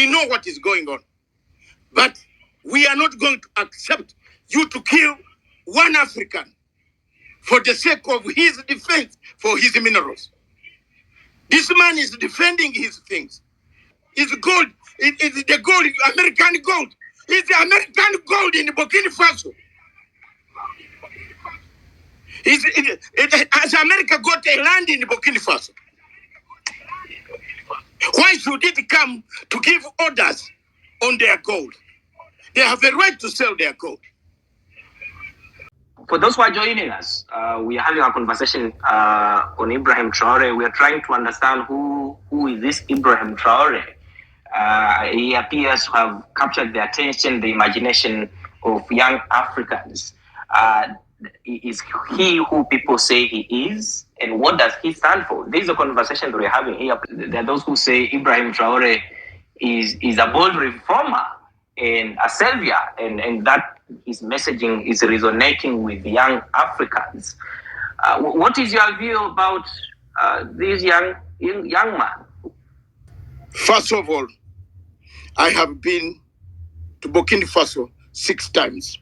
We know what is going on. But we are not going to accept you to kill one African for the sake of his defense for his minerals. This man is defending his things. It's gold. It's the gold, American gold. It's the American gold in Burkina Faso. Has America got a land in Burkina Faso? Why should it come to give orders on their gold? They have a right to sell their gold. For those who are joining us, we are having a conversation on Ibrahim Traore. We are trying to understand who is this Ibrahim Traore. He appears to have captured the attention, the imagination of young Africans. Is he who people say he is? And what does he stand for? This is a conversation that we're having here. There are those who say Ibrahim Traore is a bold reformer and a savior, and that his messaging is resonating with young Africans. What is your view about this young man? First of all, I have been to Burkina Faso 6 times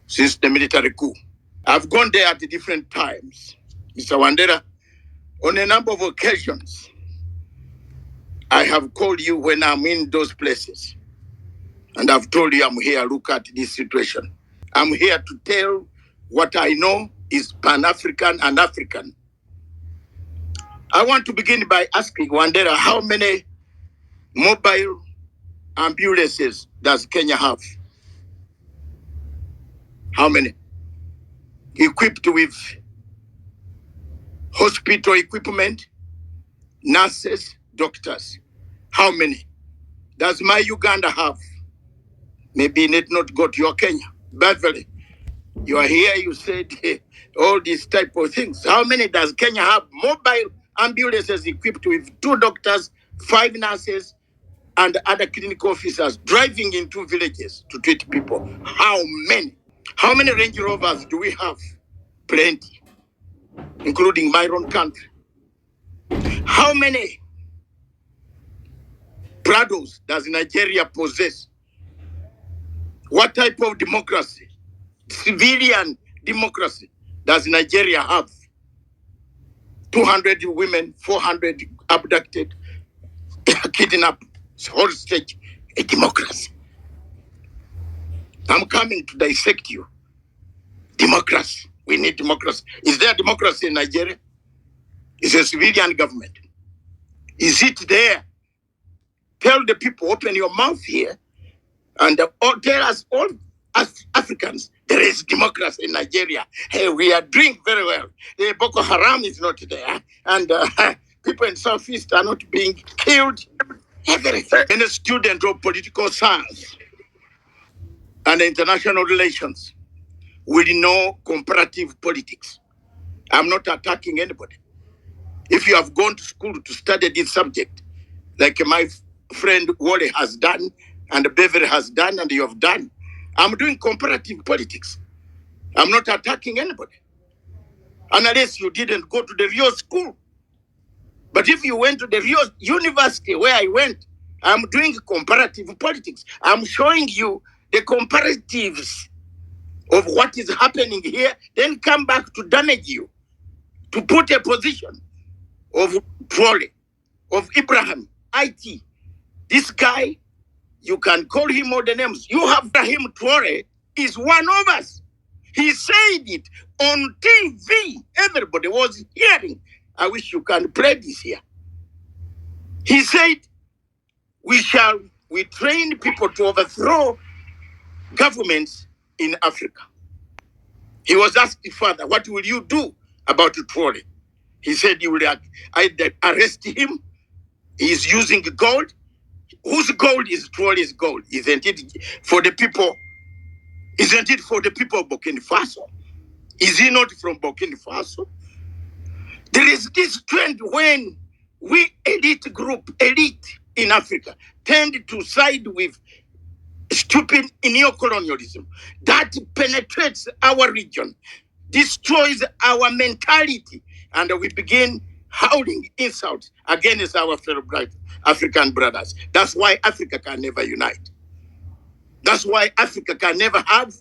since the military coup. I've gone there at different times. Mr. Wandera, on a number of occasions, I have called you when I'm in those places. And I've told you I'm here, look at this situation. I'm here to tell what I know is Pan-African and African. I want to begin by asking Wandera, how many mobile ambulances does Kenya have? How many? Equipped with hospital equipment, nurses, doctors. How many? Does my Uganda have? Maybe it not go to your Kenya. Beverly, you are here, you said all these type of things. How many does Kenya have? Mobile ambulances equipped with 2 doctors, 5 nurses, and other clinical officers driving into villages to treat people. How many? How many Range Rovers do we have? Plenty, including my own country. How many Prados does Nigeria possess? What type of democracy, civilian democracy, does Nigeria have? 200 women, 400 abducted, kidnapped, hostage, a democracy. I'm coming to dissect you. Democracy. We need democracy. Is there democracy in Nigeria? It's a civilian government. Is it there? Tell the people, open your mouth here, and tell us all, as Africans, there is democracy in Nigeria. Hey, we are doing very well. Boko Haram is not there, and people in Southeast are not being killed. Everything. And a student of political science and international relations will know comparative politics. I'm not attacking anybody. If you have gone to school to study this subject, like my friend Wally has done, and Beverly has done, and you have done, I'm doing comparative politics. I'm not attacking anybody. Unless you didn't go to the real school. But if you went to the real university where I went, I'm doing comparative politics. I'm showing you the comparatives of what is happening here, then come back to damage you, to put a position of Traore, of Ibrahim, IT. This guy, you can call him all the names. You have Ibrahim Traore is one of us. He said it on TV. Everybody was hearing. I wish you can play this here. He said, we train people to overthrow governments in Africa. He was asked further, what will you do about Traore? He said he will either arrest him. He's using gold. Whose gold is Traore's gold? Isn't it for the people? Isn't it for the people of Burkina Faso? Is he not from Burkina Faso? There is this trend when we elite in Africa tend to side with stupid neocolonialism that penetrates our region, destroys our mentality, and we begin howling insults against our fellow African brothers. That's why Africa can never unite. That's why Africa can never have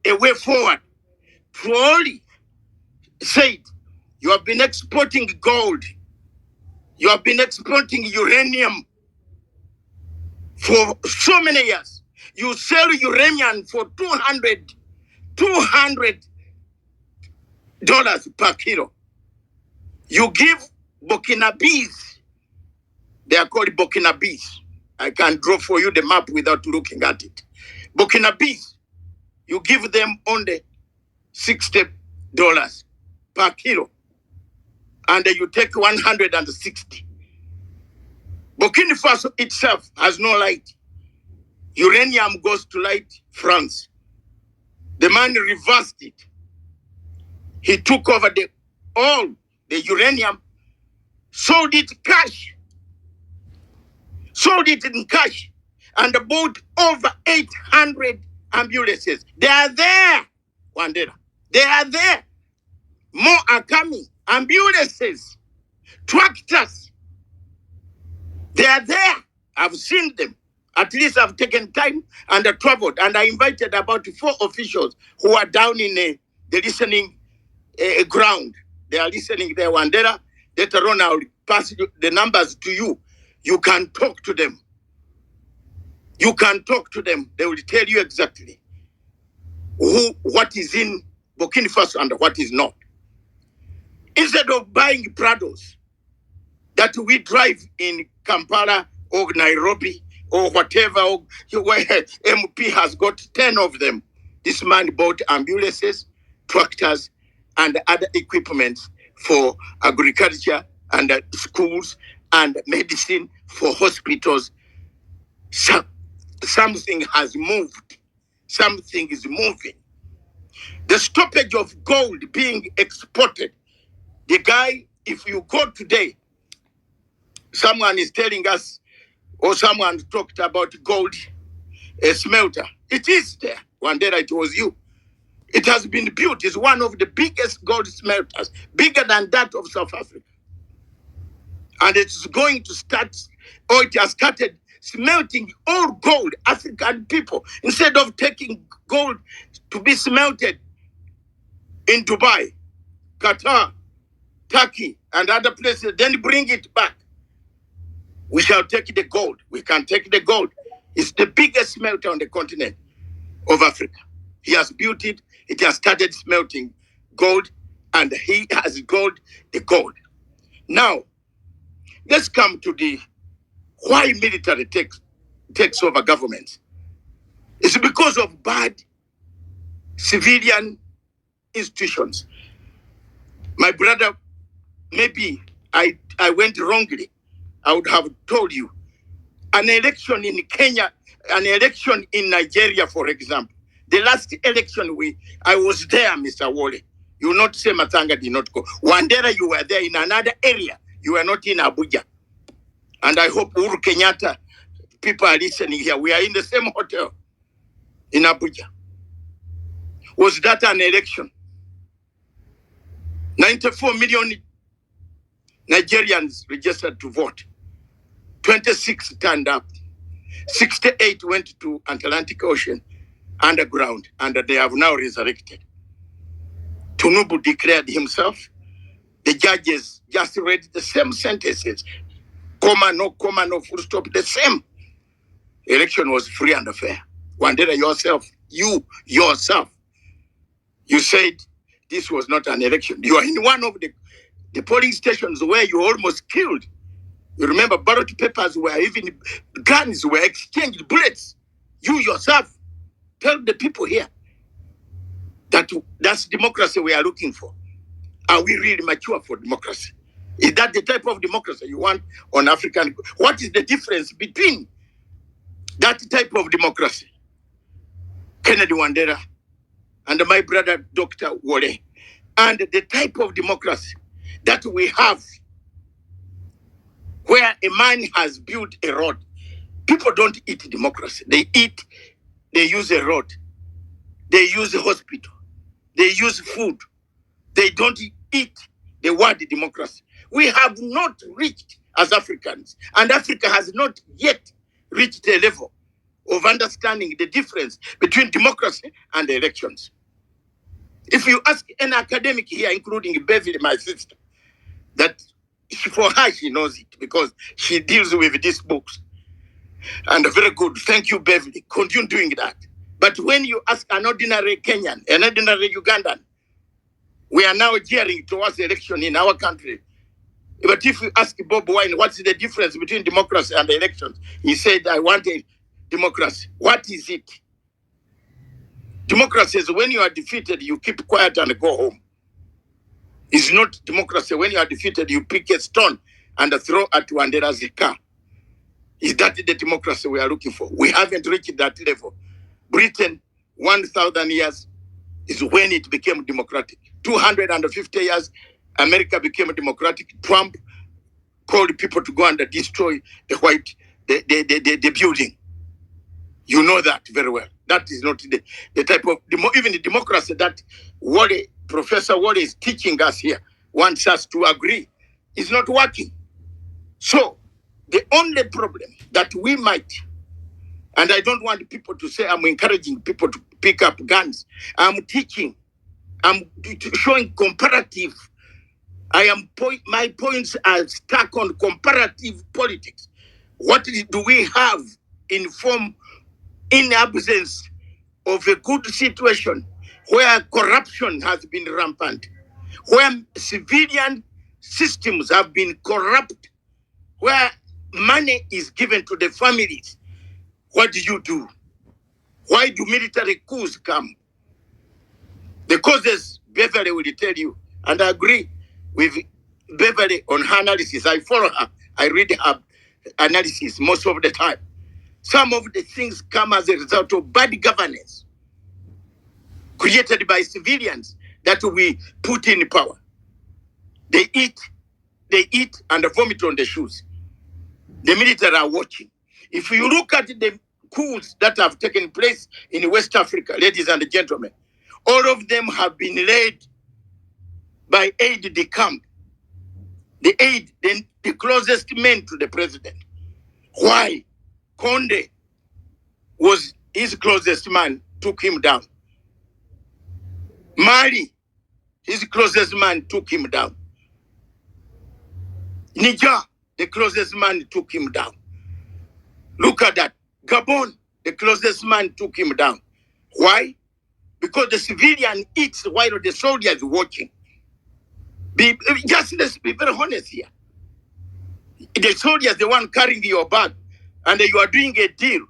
a way forward. Traore said, you have been exporting gold. You have been exporting uranium for so many years. You sell uranium for $200 per kilo. You give Burkinabes, they are called Burkinabes. I can draw for you the map without looking at it. Burkinabes, you give them only $60 per kilo, and you take 160. Burkina Faso itself has no light. Uranium goes to light France. The man reversed it. He took over all the uranium, sold it cash, sold it in cash, and bought over 800 ambulances. They are there, Wandera. They are there. More are coming. Ambulances, tractors. They are there. I've seen them. At least I've taken time and traveled. And I invited about 4 officials who are down in the listening ground. They are listening there. Wandera, later on I'll pass the numbers to you. You can talk to them. You can talk to them. They will tell you exactly what is in Burkina Faso and what is not. Instead of buying Prados that we drive in Kampala or Nairobi or whatever, where MP has got 10 of them, this man bought ambulances, tractors, and other equipment for agriculture and schools and medicine for hospitals. Something has moved. Something is moving. The stoppage of gold being exported. The guy, if you go today, someone is telling us, or someone talked about gold, a smelter. It is there. Wandera, it was you. It has been built. It's one of the biggest gold smelters, bigger than that of South Africa. And it's going to start, or it has started smelting all gold, African people. Instead of taking gold to be smelted in Dubai, Qatar, Turkey, and other places, then bring it back. We shall take the gold. We can take the gold. It's the biggest smelter on the continent of Africa. He has built it. It has started smelting gold, and he has the gold. Now, let's come to the why military takes over government. It's because of bad civilian institutions. My brother, maybe I went wrongly. I would have told you. An election in Kenya, an election in Nigeria, for example. The last election I was there, Mr. Wole. You will not say Matanga did not go. Wandera, you were there in another area. You were not in Abuja. And I hope Uhuru Kenyatta, people are listening here. We are in the same hotel in Abuja. Was that an election? 94 million Nigerians registered to vote. 26 turned up. 68 went to Atlantic Ocean underground, and they have now resurrected. Tinubu declared himself. The judges just read the same sentences. Comma, no full stop, the same. Election was free and fair. Wandera, you yourself, you said this was not an election. You are in one of the polling stations where you almost killed. You remember ballot papers were even, guns were exchanged, bullets. You yourself tell the people here that that's democracy we are looking for. Are we really mature for democracy? Is that the type of democracy you want on African? What is the difference between that type of democracy, Kennedy Wandera, and my brother, Dr. Wole, and the type of democracy that we have where a man has built a road? People don't eat democracy. They use a road. They use a hospital. They use food. They don't eat the word democracy. We have not reached as Africans, and Africa has not yet reached a level of understanding the difference between democracy and elections. If you ask an academic here, including Beverly, my sister, that for her, she knows it because she deals with these books. And very good. Thank you, Beverly. Continue doing that. But when you ask an ordinary Kenyan, an ordinary Ugandan, we are now gearing towards election in our country. But if you ask Bob Wine, what's the difference between democracy and elections? He said, I want a democracy. What is it? Democracy is when you are defeated, you keep quiet and go home. It's not democracy. When you are defeated, you pick a stone and throw at Wandera's car. Is that the democracy we are looking for? We haven't reached that level. Britain, 1,000 years is when it became democratic. 250 years, America became democratic. Trump called people to go and destroy the building. You know that very well. That is not the type of, even the democracy that Professor Wally is teaching us here, wants us to agree, is not working. So, the only problem that we might, and I don't want people to say I'm encouraging people to pick up guns. I'm teaching, I'm showing comparative. My points are stuck on comparative politics. What do we have in absence of a good situation where corruption has been rampant, where civilian systems have been corrupt, where money is given to the families? What do? Why do military coups come? The causes, Beverly will tell you, and I agree with Beverly on her analysis. I follow her. I read her analysis most of the time. Some of the things come as a result of bad governance created by civilians that we put in power. They eat and vomit on the shoes. The military are watching. If you look at the coups that have taken place in West Africa, ladies and gentlemen, all of them have been led by aide de camp. The closest men to the president. Why? Conde was his closest man, took him down. Mali, his closest man, took him down. Niger, the closest man, took him down. Look at that. Gabon, the closest man, took him down. Why? Because the civilian eats while the soldier is watching. Let's be very honest here. The soldier is the one carrying your bag, and you are doing a deal.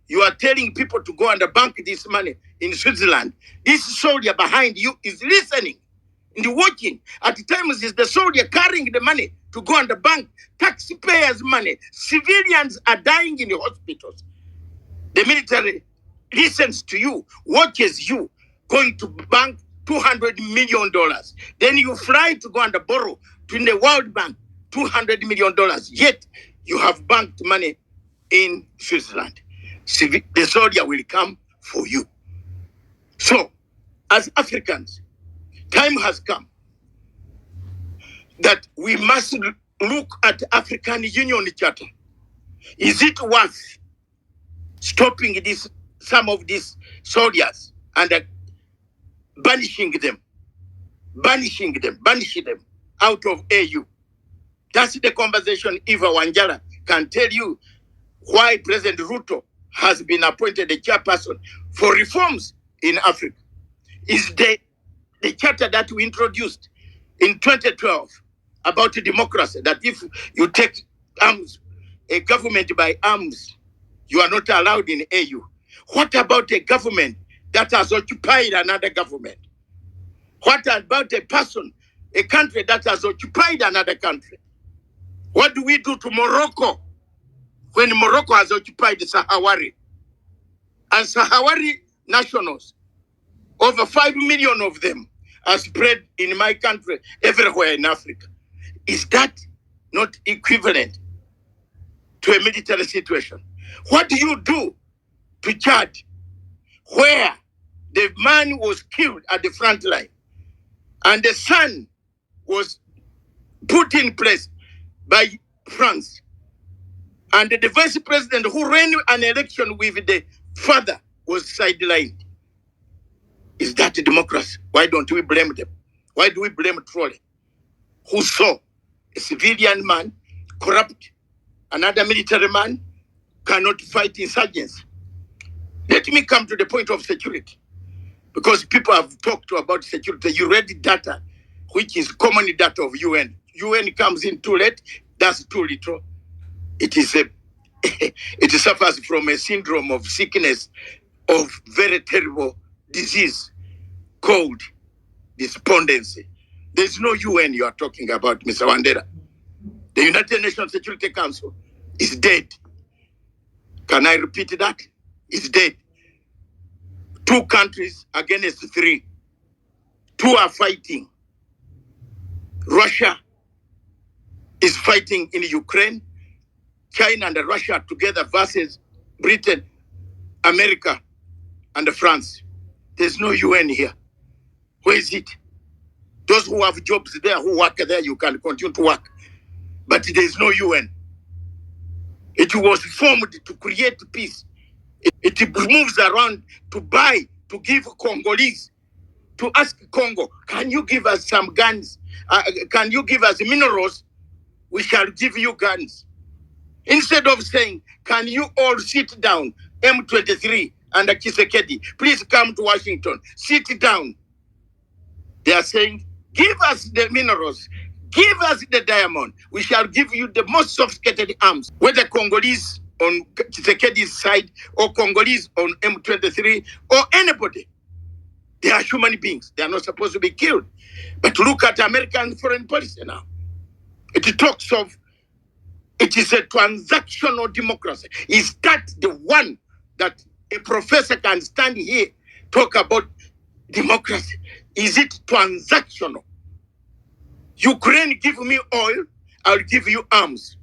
You are telling people to go and bank this money in Switzerland. This soldier behind you is listening and watching. At times, it's the soldier carrying the money to go and bank taxpayers' money. Civilians are dying in the hospitals. The military listens to you, watches you going to bank $200 million. Then you fly to go and borrow to the World Bank $200 million. Yet you have banked money in Switzerland. The soldier will come for you. So, as Africans, time has come that we must look at African Union Charter. Is it worth stopping some of these soldiers and banishing them out of AU? That's the conversation Eva Wanjala can tell you why President Ruto has been appointed a chairperson for reforms in Africa. Is the charter that we introduced in 2012 about democracy, that if you take arms, a government by arms, you are not allowed in AU. What about a government that has occupied another government? What about a country that has occupied another country? What do we do to Morocco when Morocco has occupied Sahawari? And Sahawari nationals, over 5 million of them, are spread in my country, everywhere in Africa. Is that not equivalent to a military situation? What do you do to Chad, where the man was killed at the front line and the son was put in place by France. And the vice president who ran an election with the father was sidelined. Is that a democracy? Why don't we blame them? Why do we blame Traore, who saw a civilian man corrupt, another military man cannot fight insurgents? Let me come to the point of security, because people have talked about security. You read data, which is common data of UN. UN comes in too late, that's too little. It is a it suffers from a syndrome of sickness, of very terrible disease called despondency. There's no UN you are talking about, Mr. Wandera. The United Nations Security Council is dead. Can I repeat that? It's dead. 2 countries against 3. 2 are fighting. Russia is fighting in Ukraine. China and Russia together versus Britain, America, and France. There's no UN here. Where is it? Those who have jobs there, who work there, you can continue to work. But there's no UN. It was formed to create peace. It moves around to buy, to give Congolese, to ask Congo, can you give us some guns? Can you give us minerals? We shall give you guns. Instead of saying, can you all sit down, M23 and Kisekedi, please come to Washington, sit down. They are saying, give us the minerals, give us the diamond. We shall give you the most sophisticated arms. Whether Congolese on Kisekedi's side or Congolese on M23 or anybody, they are human beings. They are not supposed to be killed. But look at American foreign policy now. It talks of, it is a transactional democracy. Is that the one that a professor can stand here, talk about democracy? Is it transactional? Ukraine give me oil, I'll give you arms.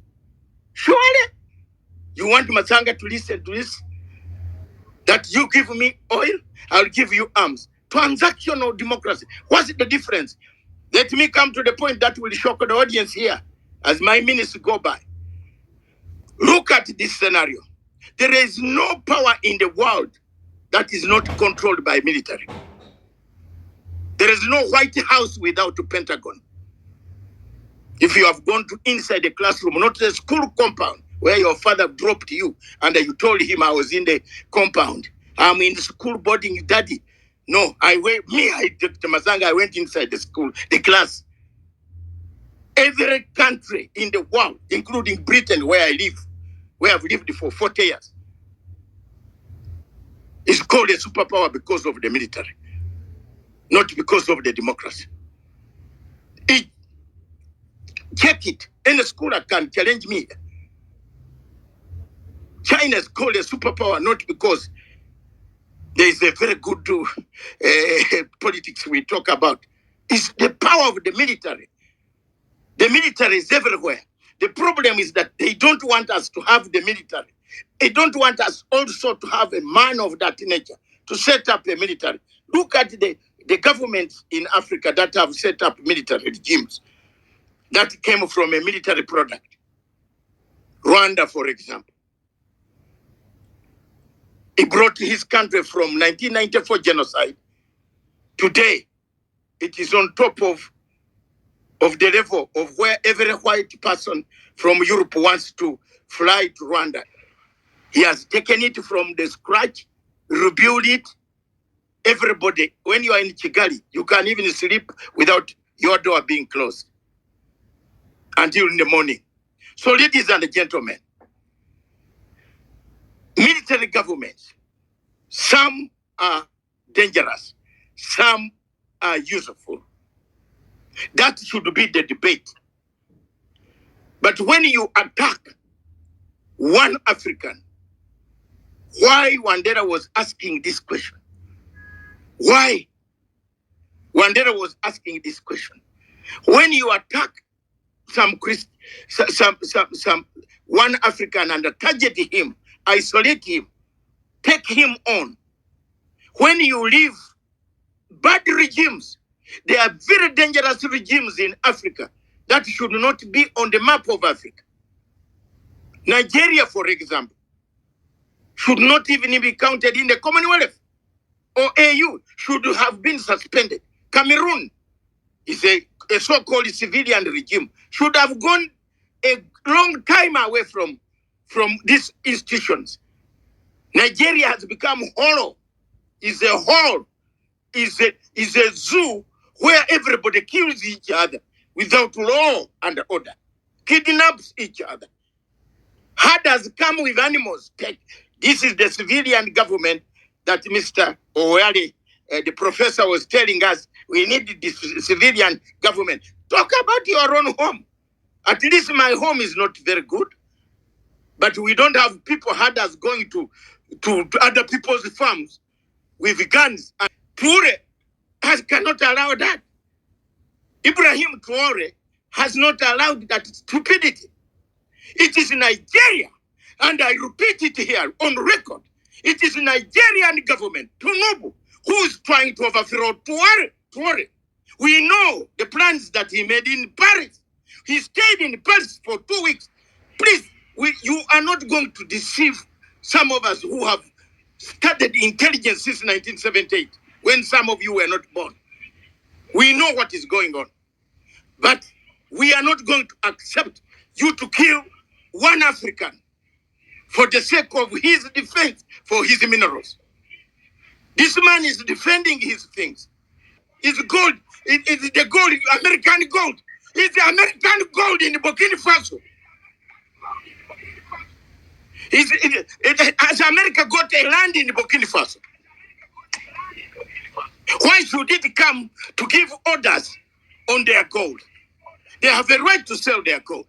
Surely, you want Masanga to listen to this? That you give me oil, I'll give you arms. Transactional democracy. What's the difference? Let me come to the point that will shock the audience here as my minutes go by. Look at this scenario. There is no power in the world that is not controlled by military. There is no White House without a Pentagon. If you have gone to inside the classroom, not the school compound where your father dropped you and you told him I was in the compound, I'm in the school boarding, daddy. No, Dr. Mazanga, I went inside the school, the class. Every country in the world, including Britain, where I live, where I've lived for 40 years, is called a superpower because of the military, not because of the democracy. Check it. Any scholar can challenge me. China is called a superpower not because there is a very good politics we talk about. It's the power of the military. The military is everywhere. The problem is that they don't want us to have the military. They don't want us also to have a man of that nature to set up a military. Look at the governments in Africa that have set up military regimes that came from a military product. Rwanda, for example. He brought his country from 1994 genocide. Today, it is on top of the level of where every white person from Europe wants to fly to Rwanda. He has taken it from the scratch, rebuilt it. Everybody, when you are in Kigali, you can even sleep without your door being closed until in the morning. So, ladies and gentlemen, military governments, some are dangerous, some are useful. That should be the debate. But when you attack one African, why Wandera was asking this question? Why Wandera was asking this question? When you attack some one African and target him, isolate him, take him on. When you leave bad regimes, there are very dangerous regimes in Africa. that should not be on the map of Africa. Nigeria, for example, should not even be counted in the Commonwealth or AU, should have been suspended. Cameroon is a so-called civilian regime, should have gone a long time away from these institutions. Nigeria has become hollow, is a hole, is a zoo where everybody kills each other without law and order, kidnaps each other. Herders come with animals. This is the civilian government that Mr. Owari, the professor, was telling us. We need this civilian government. Talk about your own home. At least my home is not very good. But we don't have people, herders, going to other people's farms with guns. And Traore cannot allow that. Ibrahim Traore has not allowed that stupidity. It is Nigeria, and I repeat it here on record. It is Nigerian government, Tinubu, who is trying to overthrow Traore. We know the plans that he made in Paris. He stayed in Paris for 2 weeks. Please, you are not going to deceive some of us who have studied intelligence since 1978, when some of you were not born. We know what is going on. But we are not going to accept you to kill one African for the sake of his defense for his minerals. This man is defending his things. It's gold. It's the gold, American gold. It's the American gold in Burkina Faso. Has America got a land in Burkina Faso? Why should it come to give orders on their gold? They have a right to sell their gold.